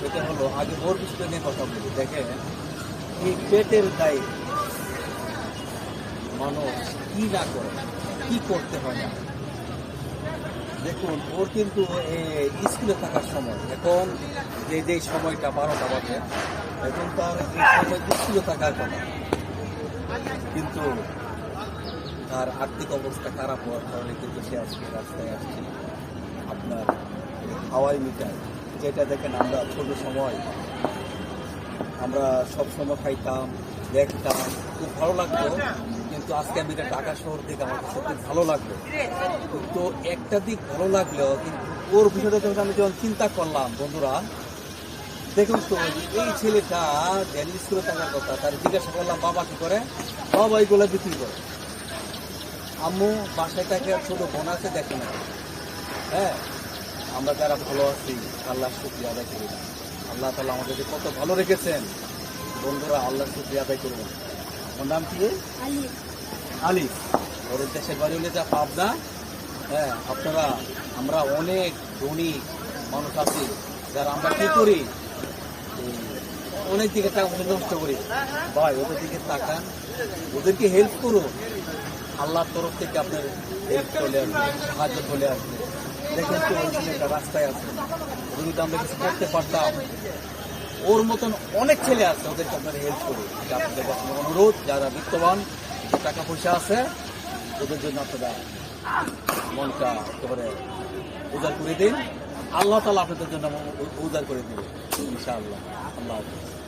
সেটা হলো আগে ওর বিষয়টা নিয়ে কথা বলি। দেখেন, এই পেটের দায়ে মানুষ কি না করে, কি করতে হয় না। দেখুন, ওর কিন্তু স্কুলে থাকার সময়, এখন যে সময়টা 12টা বাজে, এখন তার এই সময় স্কুলে থাকার কথা, কিন্তু তার আর্থিক অবস্থা খারাপ হওয়ার কারণে কিন্তু সে আজকে রাস্তায় আসছে। আপনার হাওয়াই মিঠাই, যেটা দেখেন আমরা ছোট সময় আমরা সবসময় খাইতাম, দেখতাম, খুব ভালো লাগতো। কিন্তু আজকে আমি এটা ঢাকা শহর থেকে আমার কাছে খুব ভালো লাগলো। তো একটা দিক ভালো লাগলেও কিন্তু ওর বিষয়টা যখন আমি যখন চিন্তা করলাম, বন্ধুরা দেখুন তো, এই ছেলেটা যেন স্কুলে থাকার কথা, তার জিজ্ঞাসা করলাম বাবা কি করে, বাবা এইগুলো বিক্রি করে। আম্মু বাসায় থাকে, ছোট বোন আছে, দেখে না। হ্যাঁ, আমরা যারা ভালো আছি আল্লাহ শুকরিয়া আদায় করি না। আল্লাহ তাআলা আমাদেরকে কত ভালো রেখেছেন বন্ধুরা, আল্লাহ শুকরিয়া আদায় করবো। ওর নাম কি? আলী। ওর দেশের বাড়ি হলে যা পাবনা। হ্যাঁ, আপনারা আমরা অনেক ধনী মানুষ আছি যারা আমরা কি করি, অনেক দিকে টাকা নষ্ট করি। ভাই, ওদের দিকে তাকান, ওদেরকে হেল্প করুন। আল্লাহর তরফ থেকে আপনার হেল্প চলে আসবে, সাহায্য চলে আসবে। দেখেন তো, ওই ছেলেটা রাস্তায় আছে, যদি আমরা কিছু করতে পারতাম। ওর মতন অনেক ছেলে আছে, ওদেরকে আপনারা হেল্প করুন। আপনাদের কাছে অনুরোধ, যারা বিত্তবান, টাকা পয়সা আছে, ওদের জন্য আপনারা মনটা একেবারে উজাড় করে দিন। আল্লাহ তাআলা আপনাদের জন্য উজাড় করে দিন ইনশাআল্লাহ। আল্লাহ হাফেজ।